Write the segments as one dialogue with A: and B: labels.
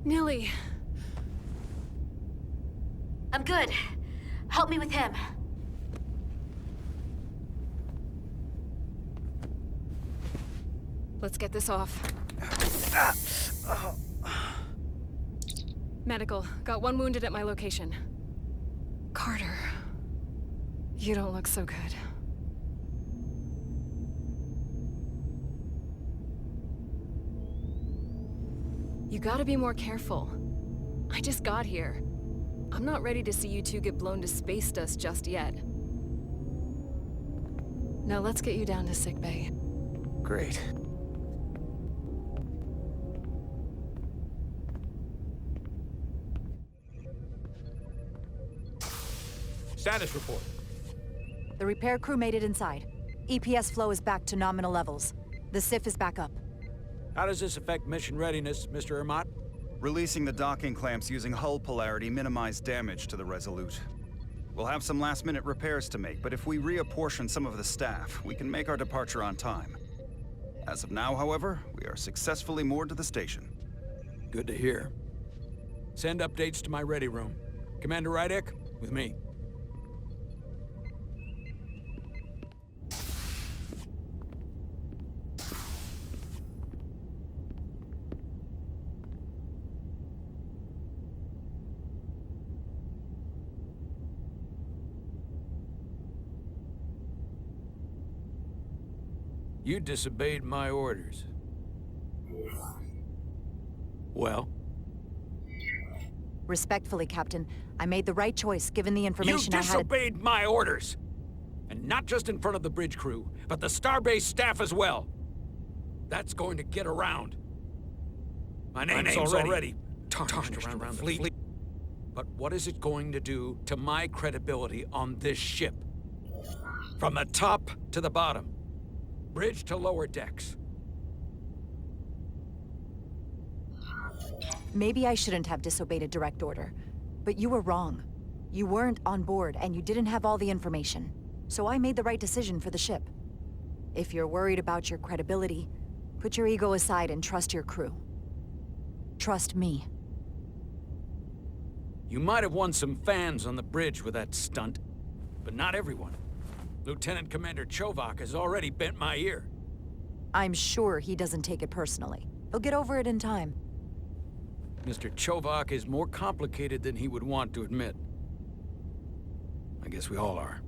A: Nilly.
B: I'm good. Help me with him.
A: Let's get this off. Medical. Got one wounded at my location. Carter. You don't look so good. You gotta be more careful. I just got here. I'm not ready to see you two get blown to space dust just yet. Now let's get you down to sickbay.
C: Great.
D: Status report.
E: The repair crew made it inside. EPS flow is back to nominal levels. The SIF is back up.
D: How does this affect mission readiness, Mr. Ermot?
C: Releasing the docking clamps using hull polarity minimized damage to the Resolute. We'll have some last-minute repairs to make, but if we reapportion some of the staff, we can make our departure on time. As of now, however, we are successfully moored to the station.
D: Good to hear. Send updates to my ready room. Commander Rydek, with me. You disobeyed my orders. Well?
E: Respectfully, Captain, I made the right choice given the information I had.
D: You disobeyed my orders! And not just in front of the bridge crew, but the Starbase staff as well. That's going to get around. My name's already tarnished around the fleet. But what is it going to do to my credibility on this ship? From the top to the bottom. Bridge to lower decks.
E: Maybe I shouldn't have disobeyed a direct order, but you were wrong. You weren't on board, and you didn't have all the information. So I made the right decision for the ship. If you're worried about your credibility, put your ego aside and trust your crew. Trust me.
D: You might have won some fans on the bridge with that stunt, but not everyone. Lieutenant Commander Chovak has already bent my ear.
E: I'm sure he doesn't take it personally. He'll get over it in time.
D: Mr. Chovak is more complicated than he would want to admit. I guess we all are.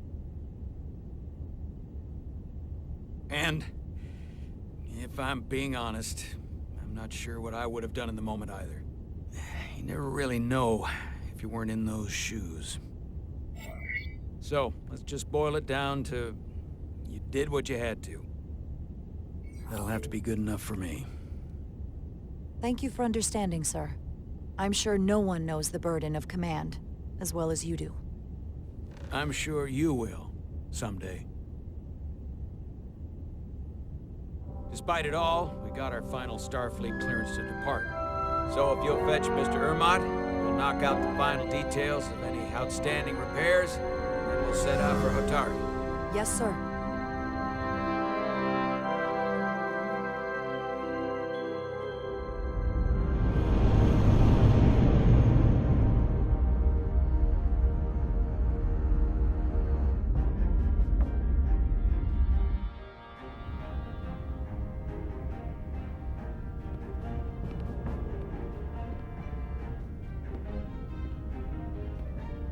D: And, if I'm being honest, I'm not sure what I would have done in the moment either. You never really know if you weren't in those shoes. So, let's just boil it down to, you did what you had to. That'll have to be good enough for me.
E: Thank you for understanding, sir. I'm sure no one knows the burden of command as well as you do.
D: I'm sure you will, someday. Despite it all, we got our final Starfleet clearance to depart. So if you'll fetch Mr. Ermot, we'll knock out the final details of any outstanding repairs, and we'll set out for Hotari.
E: Yes, sir.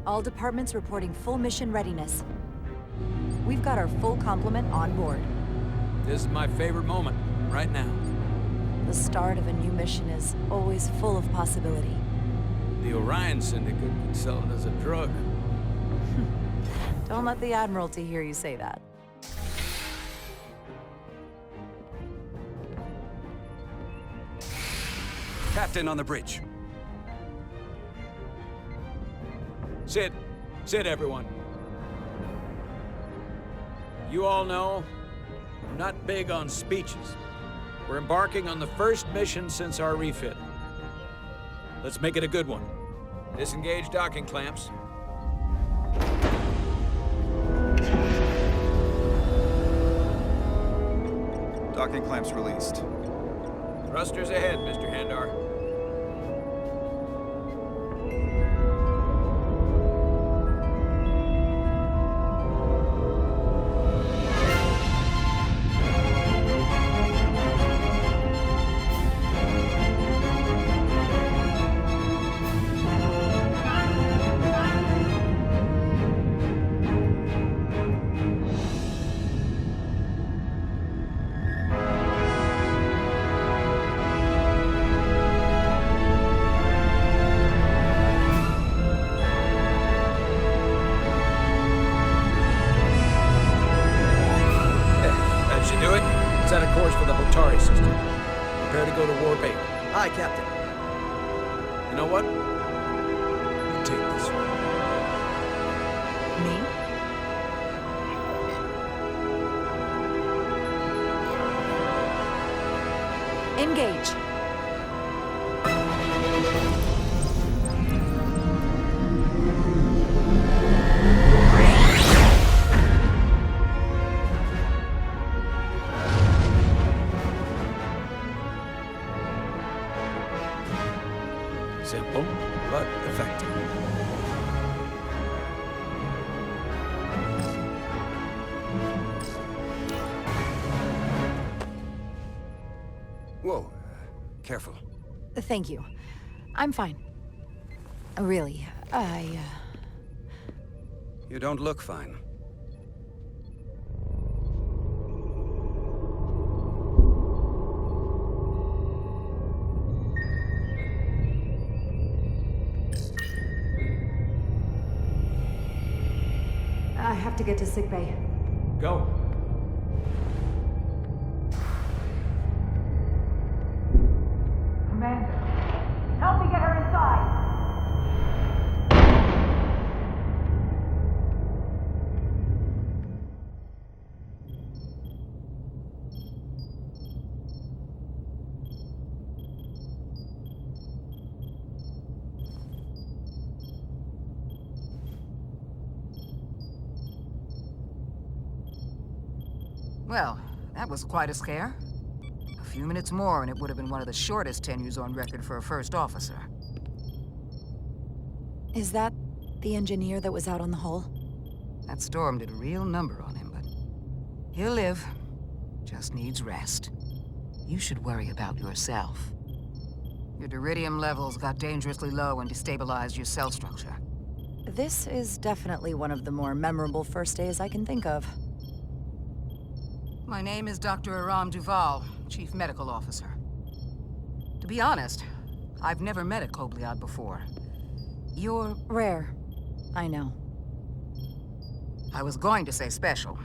E: All departments reporting full mission readiness. We've got our full complement on board.
D: This is my favorite moment, right now.
E: The start of a new mission is always full of possibility.
D: The Orion Syndicate could sell it as a drug.
E: Don't let the Admiralty hear you say that.
C: Captain on the bridge.
D: Sit. Sit, everyone. You all know, I'm not big on speeches. We're embarking on the first mission since our refit. Let's make it a good one. Disengage docking clamps.
C: Docking clamps released.
D: Thrusters ahead, Mr. Handar. set a course for the Botari system. Prepare to go to Warp 8.
F: Aye, Captain.
D: You know what? You take this one.
E: Me? Engage.
D: Simple, but effective.
C: Whoa. Careful.
E: Thank you. I'm fine. Really,
C: You don't look fine.
E: I have to get to sickbay.
D: Go.
E: Commander, help me get her inside!
G: Well, that was quite a scare. A few minutes more and it would have been one of the shortest tenures on record for a first officer.
E: Is that the engineer that was out on the hull?
G: That storm did a real number on him, but he'll live. Just needs rest. You should worry about yourself. Your duridium levels got dangerously low and destabilized your cell structure.
E: This is definitely one of the more memorable first days I can think of.
G: My name is Dr. Aram Duval, Chief Medical Officer. To be honest, I've never met a Kobliad before. You're...
E: Rare. I know.
G: I was going to say special.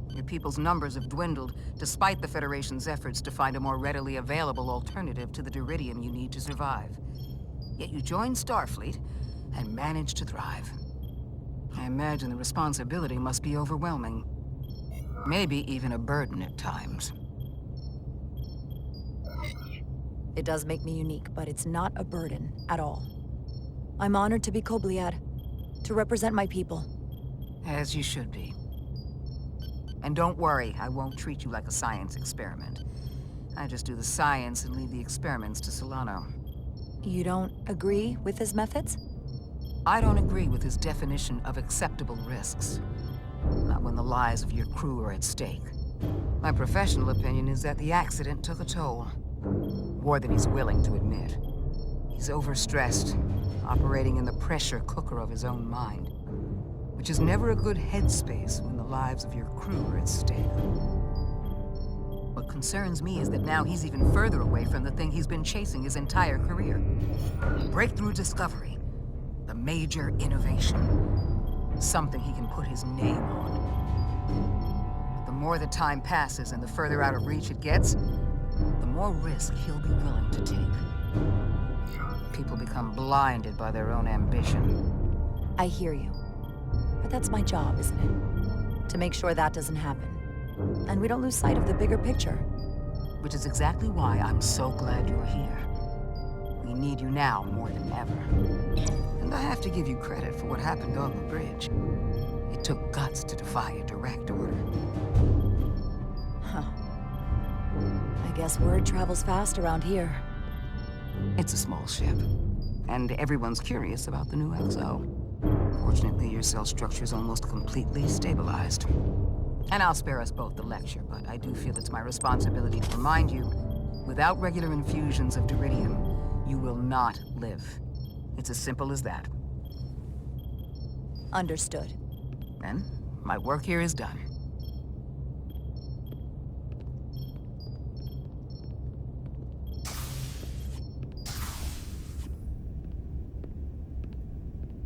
G: Your people's numbers have dwindled, despite the Federation's efforts to find a more readily available alternative to the duridium you need to survive. Yet you joined Starfleet, and managed to thrive. I imagine the responsibility must be overwhelming. Maybe even a burden at times.
E: It does make me unique, but it's not a burden at all. I'm honored to be Kobliad, to represent my people.
G: As you should be. And don't worry, I won't treat you like a science experiment. I just do the science and leave the experiments to Solano.
E: You don't agree with his methods?
G: I don't agree with his definition of acceptable risks. Not when the lives of your crew are at stake. My professional opinion is that the accident took a toll. More than he's willing to admit. He's overstressed, operating in the pressure cooker of his own mind. Which is never a good headspace when the lives of your crew are at stake. What concerns me is that now he's even further away from the thing he's been chasing his entire career. Breakthrough discovery. The major innovation. Something he can put his name on. But the more the time passes and the further out of reach it gets, the more risk he'll be willing to take. People become blinded by their own ambition.
E: I hear you. But that's my job, isn't it? To make sure that doesn't happen. And we don't lose sight of the bigger picture.
G: Which is exactly why I'm so glad you're here. We need you now more than ever. And I have to give you credit for what happened on the bridge. It took guts to defy a direct order.
E: Huh. I guess word travels fast around here.
G: It's a small ship. And everyone's curious about the new XO. Fortunately, your cell structure's almost completely stabilized. And I'll spare us both the lecture, but I do feel it's my responsibility to remind you, without regular infusions of duridium, you will not live. It's as simple as that.
E: Understood.
G: Then, my work here is done.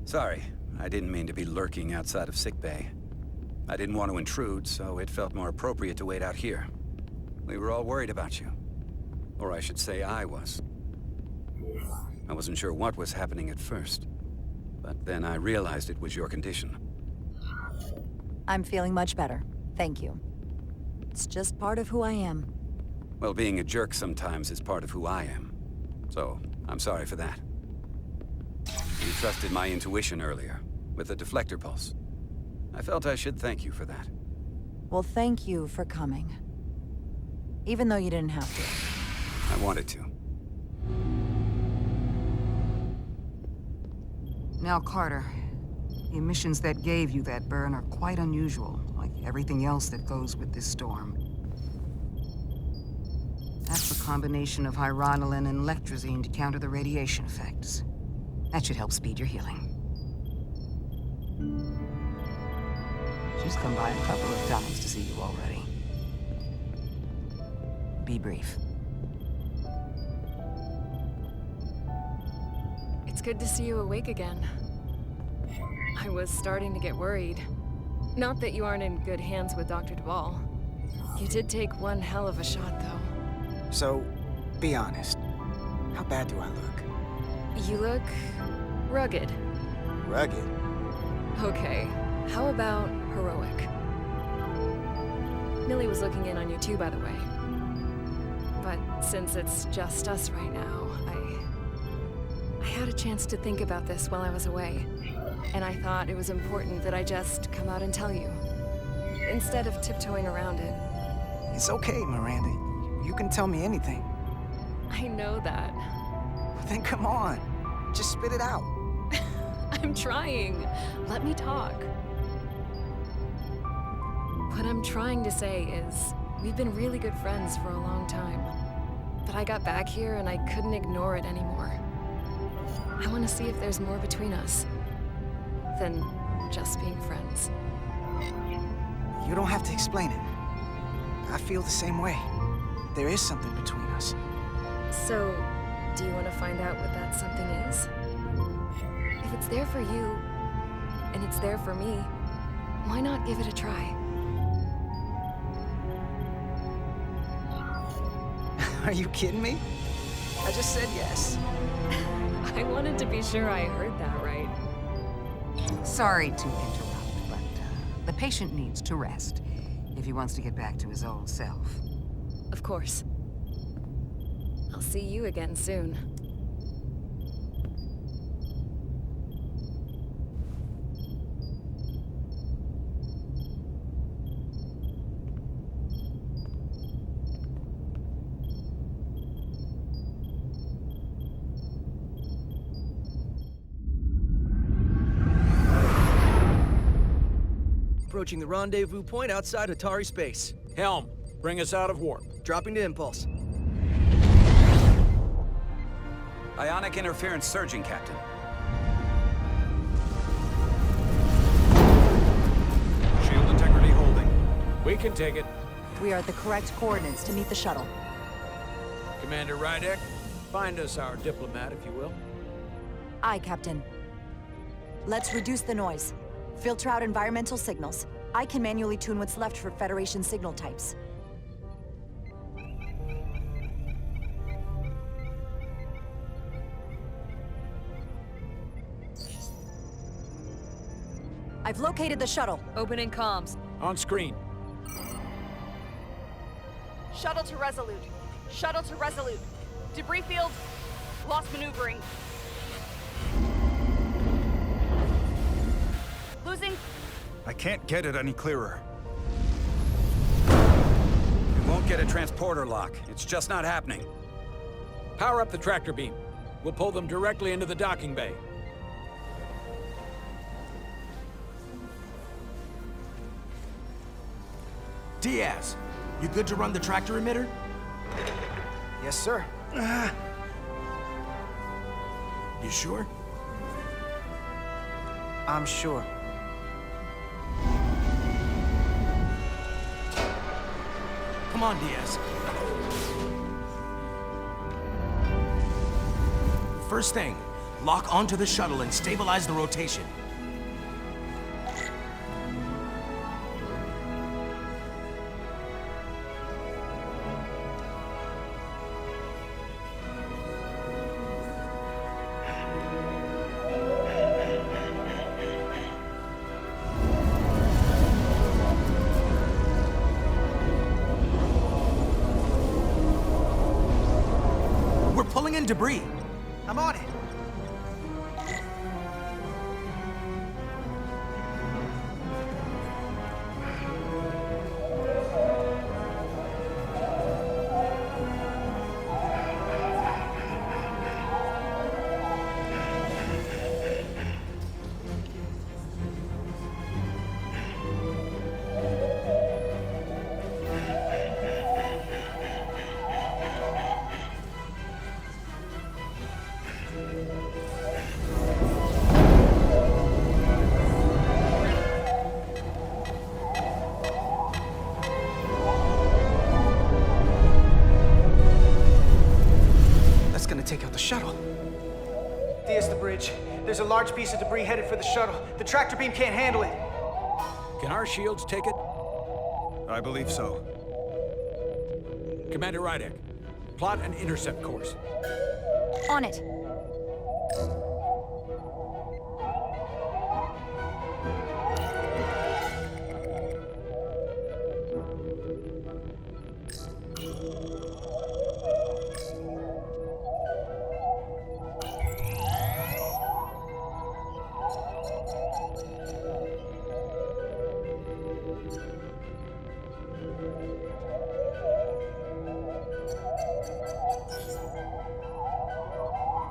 C: Sorry, I didn't mean to be lurking outside of sickbay. I didn't want to intrude, so it felt more appropriate to wait out here.
F: We were all worried about you. Or I should say I was. I wasn't sure what was happening at first. But then I realized it was your condition.
E: I'm feeling much better. Thank you. It's just part of who I am.
F: Well, being a jerk sometimes is part of who I am. So, I'm sorry for that. You trusted my intuition earlier, with the deflector pulse. I felt I should thank you for that.
E: Well, thank you for coming. Even though you didn't have to.
F: I wanted to.
G: Now, Carter, the emissions that gave you that burn are quite unusual, like everything else that goes with this storm. That's a combination of hyronolin and lectrazine to counter the radiation effects. That should help speed your healing. She's come by a couple of times to see you already. Be brief.
A: It's good to see you awake again. I was starting to get worried. Not that you aren't in good hands with Dr. Duvall. You did take one hell of a shot, though.
H: So, be honest. How bad do I look?
A: You look... rugged.
H: Rugged?
A: Okay, how about heroic? Millie was looking in on you too, by the way. But since it's just us right now, I had a chance to think about this while I was away. And I thought it was important that I just come out and tell you, instead of tiptoeing around it.
H: It's okay, Miranda. You can tell me anything.
A: I know that.
H: Then come on. Just spit it out.
A: I'm trying. Let me talk. What I'm trying to say is, we've been really good friends for a long time. But I got back here and I couldn't ignore it anymore. I want to see if there's more between us than just being friends.
H: You don't have to explain it. I feel the same way. There is something between us.
A: So, do you want to find out what that something is? If it's there for you, and it's there for me, why not give it a try?
H: Are you kidding me? I just said yes.
A: I wanted to be sure I heard that right.
G: Sorry to interrupt, but the patient needs to rest if he wants to get back to his old self.
A: Of course. I'll see you again soon.
I: Approaching the rendezvous point outside Atari space.
D: Helm, bring us out of warp.
I: Dropping to impulse.
C: Ionic interference surging, Captain. Shield integrity holding.
D: We can take it.
E: We are at the correct coordinates to meet the shuttle.
D: Commander Rydek, find us our diplomat, if you will.
E: Aye, Captain. Let's reduce the noise. Filter out environmental signals. I can manually tune what's left for Federation signal types. I've located the shuttle.
J: Opening comms.
D: On screen.
J: Shuttle to Resolute. Shuttle to Resolute. Debris field. Lost maneuvering. Losing.
C: I can't get it any clearer. We won't get a transporter lock. It's just not happening.
D: Power up the tractor beam. We'll pull them directly into the docking bay.
K: Diaz, you good to run the tractor emitter?
H: Yes, sir.
K: You sure?
H: I'm sure.
K: Come on, Diaz. First thing, lock onto the shuttle and stabilize the rotation. in debris.
H: I'm on it. Take out the shuttle. There's the bridge. There's a large piece of debris headed for the shuttle. The tractor beam can't handle it.
D: Can our shields take it?
C: I believe so.
D: Commander Rydek, plot an intercept course.
E: On it.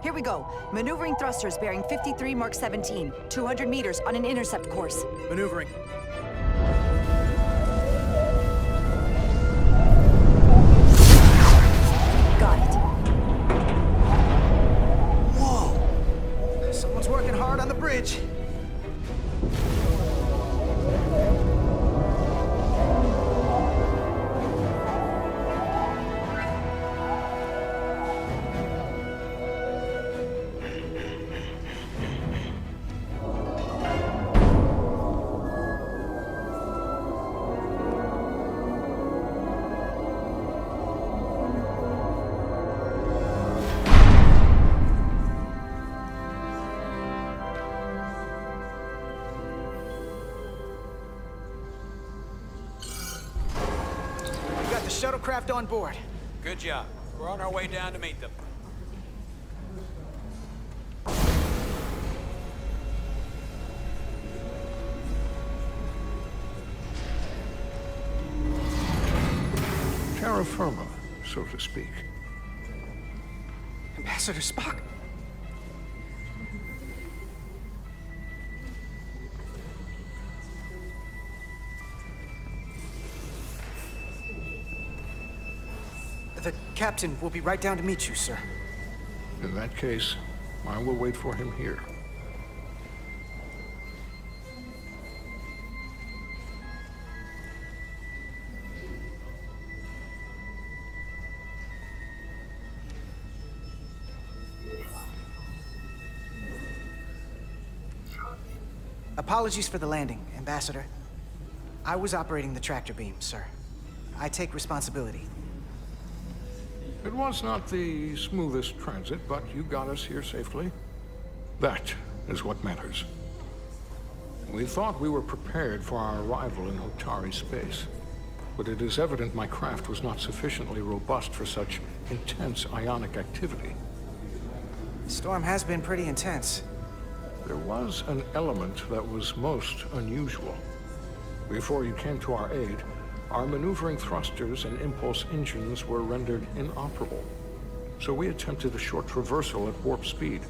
E: Here we go. Maneuvering thrusters bearing 53 Mark 17. 200 meters on an intercept course.
I: Maneuvering.
E: Got it.
H: Whoa! Someone's working hard on the bridge. Shuttlecraft on board.
D: Good job. We're on our way down to meet them.
L: Terra firma, so to speak.
H: Ambassador Spock. The captain will be right down to meet you, sir.
L: In that case, I will wait for him here.
H: Apologies for the landing, Ambassador. I was operating the tractor beam, sir. I take responsibility.
L: It was not the smoothest transit, but you got us here safely. That is what matters. We thought we were prepared for our arrival in Hotari space, but it is evident my craft was not sufficiently robust for such intense ionic activity.
H: The storm has been pretty intense.
L: There was an element that was most unusual. Before you came to our aid, our maneuvering thrusters and impulse engines were rendered inoperable. So we attempted a short traversal at warp speed,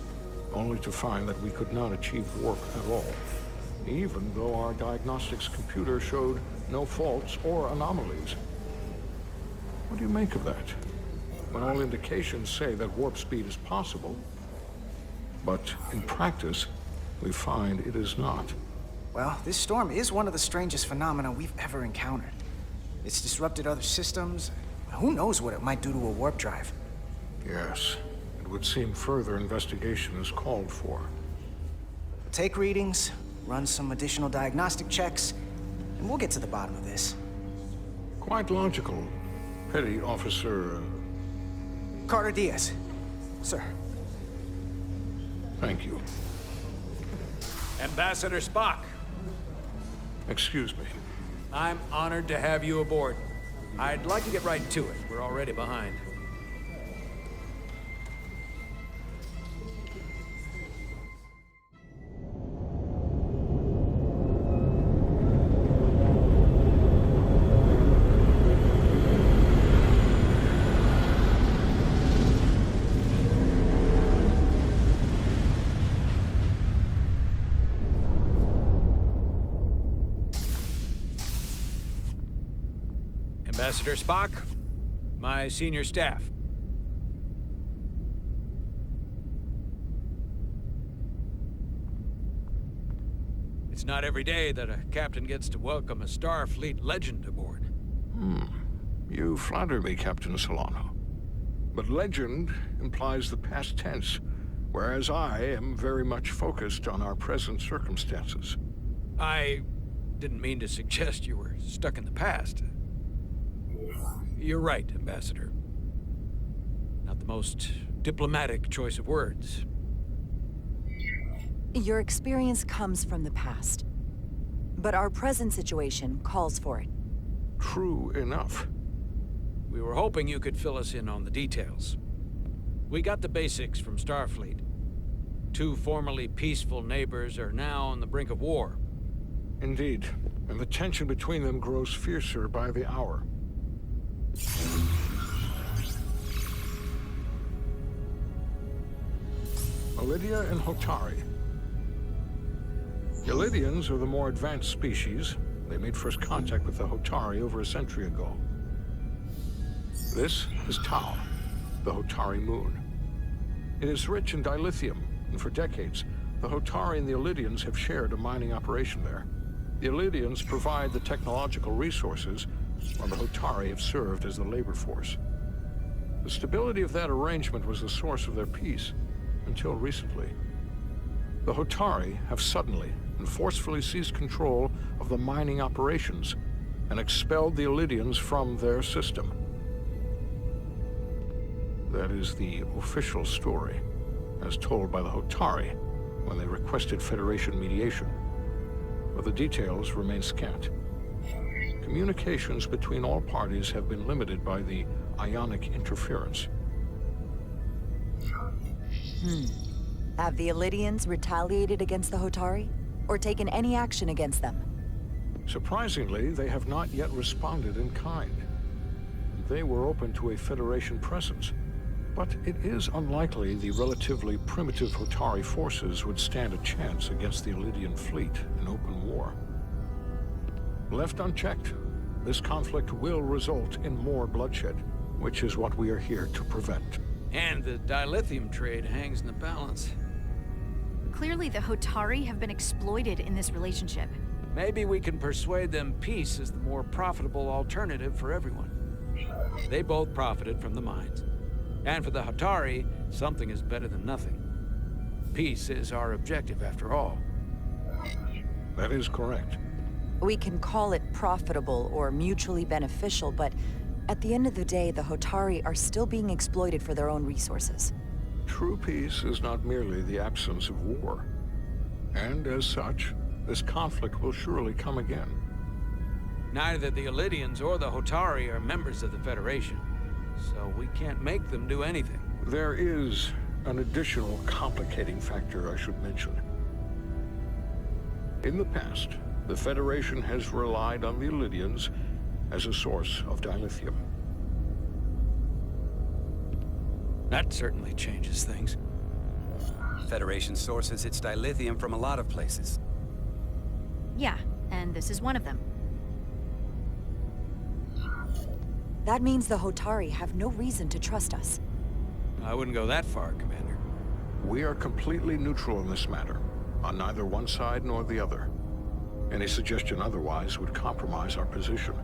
L: only to find that we could not achieve warp at all, even though our diagnostics computer showed no faults or anomalies. What do you make of that? When all indications say that warp speed is possible, but in practice, we find it is not.
H: Well, this storm is one of the strangest phenomena we've ever encountered. It's disrupted other systems. Who knows what it might do to a warp drive?
L: Yes, it would seem further investigation is called for.
H: Take readings, run some additional diagnostic checks, and we'll get to the bottom of this.
L: Quite logical, Petty Officer...
H: Carter Diaz. Sir.
L: Thank you.
D: Ambassador Spock.
L: Excuse me.
D: I'm honored to have you aboard. I'd like to get right to it. We're already behind. Ambassador Spock, my senior staff. It's not every day that a captain gets to welcome a Starfleet legend aboard.
L: You flatter me, Captain Solano. But legend implies the past tense, whereas I am very much focused on our present circumstances.
D: I didn't mean to suggest you were stuck in the past. You're right, Ambassador. Not the most diplomatic choice of words.
E: Your experience comes from the past. But our present situation calls for it.
L: True enough.
D: We were hoping you could fill us in on the details. We got the basics from Starfleet. 2 formerly peaceful neighbors are now on the brink of war.
L: Indeed, and the tension between them grows fiercer by the hour. Elydia and Hotari. Elydians are the more advanced species. They made first contact with the Hotari over a century ago. This is Tau, the Hotari moon. It is rich in dilithium, and for decades, the Hotari and the Elydians have shared a mining operation there. The Elydians provide the technological resources, while the Hotari have served as the labor force. The stability of that arrangement was the source of their peace, until recently. The Hotari have suddenly and forcefully seized control of the mining operations and expelled the Elydians from their system. That is the official story, as told by the Hotari when they requested Federation mediation. But the details remain scant. Communications between all parties have been limited by the ionic interference.
E: Have the Elydians retaliated against the Hotari? Or taken any action against them?
L: Surprisingly, they have not yet responded in kind. They were open to a Federation presence, but it is unlikely the relatively primitive Hotari forces would stand a chance against the Elydian fleet in open war. Left unchecked, this conflict will result in more bloodshed, which is what we are here to prevent.
D: And the dilithium trade hangs in the balance.
M: Clearly, the Hotari have been exploited in this relationship.
D: Maybe we can persuade them peace is the more profitable alternative for everyone. They both profited from the mines. And for the Hotari, something is better than nothing. Peace is our objective, after all.
L: That is correct.
E: We can call it profitable or mutually beneficial, but at the end of the day, the Hotari are still being exploited for their own resources.
L: True peace is not merely the absence of war. And as such, this conflict will surely come again.
D: Neither the Elydians or the Hotari are members of the Federation, so we can't make them do anything.
L: There is an additional complicating factor I should mention. In the past, the Federation has relied on the Elydians as a source of dilithium.
D: That certainly changes things.
F: Federation sources its dilithium from a lot of places.
M: Yeah, and this is one of them.
E: That means the Hotari have no reason to trust us.
D: I wouldn't go that far, Commander.
L: We are completely neutral in this matter, on neither one side nor the other. Any suggestion otherwise would compromise our position.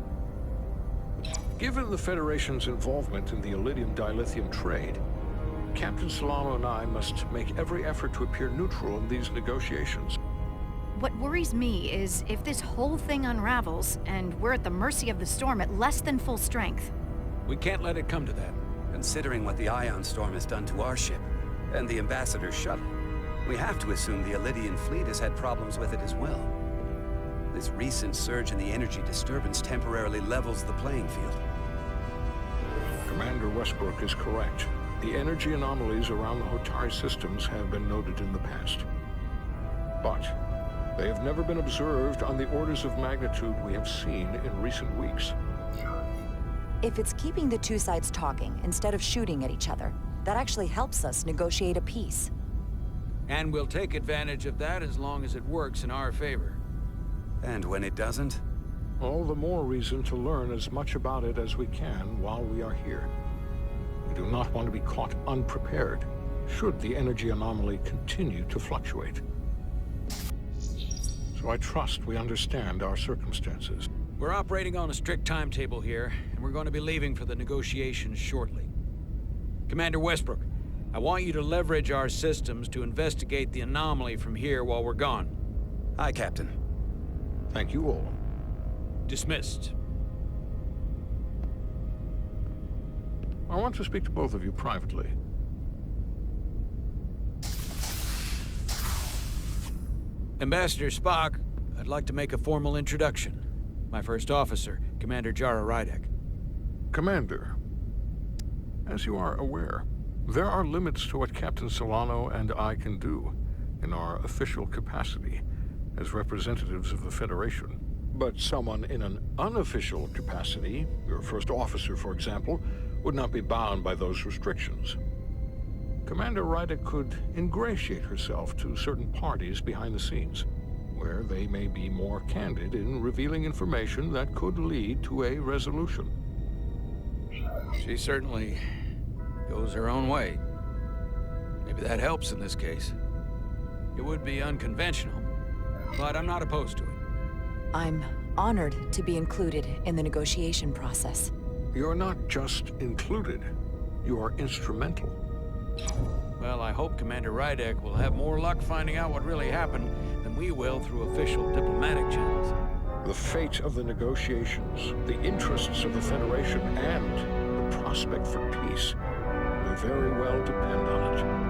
L: Given the Federation's involvement in the Elydian dilithium trade, Captain Solano and I must make every effort to appear neutral in these negotiations.
M: What worries me is if this whole thing unravels, and we're at the mercy of the storm at less than full strength.
D: We can't let it come to that.
F: Considering what the ion storm has done to our ship, and the Ambassador's shuttle, we have to assume the Elydian fleet has had problems with it as well. This recent surge in the energy disturbance temporarily levels the playing field.
L: Commander Westbrook is correct. The energy anomalies around the Hotari systems have been noted in the past. But they have never been observed on the orders of magnitude we have seen in recent weeks.
E: If it's keeping the two sides talking instead of shooting at each other, that actually helps us negotiate a peace.
D: And we'll take advantage of that as long as it works in our favor.
F: And when it doesn't,
L: All the more reason to learn as much about it as we can while we are here. We do not want to be caught unprepared, should the energy anomaly continue to fluctuate. So I trust we understand our circumstances.
D: We're operating on a strict timetable here, and we're going to be leaving for the negotiations shortly. Commander Westbrook, I want you to leverage our systems to investigate the anomaly from here while we're gone.
F: Aye, Captain.
L: Thank you all.
D: Dismissed.
L: I want to speak to both of you privately.
D: Ambassador Spock, I'd like to make a formal introduction. My first officer, Commander Jara Rydek.
L: Commander, as you are aware, there are limits to what Captain Solano and I can do in our official capacity as representatives of the Federation. But someone in an unofficial capacity, your first officer, for example, would not be bound by those restrictions. Commander Rydek could ingratiate herself to certain parties behind the scenes, where they may be more candid in revealing information that could lead to a resolution.
D: She certainly goes her own way. Maybe that helps in this case. It would be unconventional, but I'm not opposed to it.
E: I'm honored to be included in the negotiation process.
L: You're not just included, you are instrumental.
D: Well, I hope Commander Rydek will have more luck finding out what really happened than we will through official diplomatic channels.
L: The fate of the negotiations, the interests of the Federation, and the prospect for peace will very well depend on it.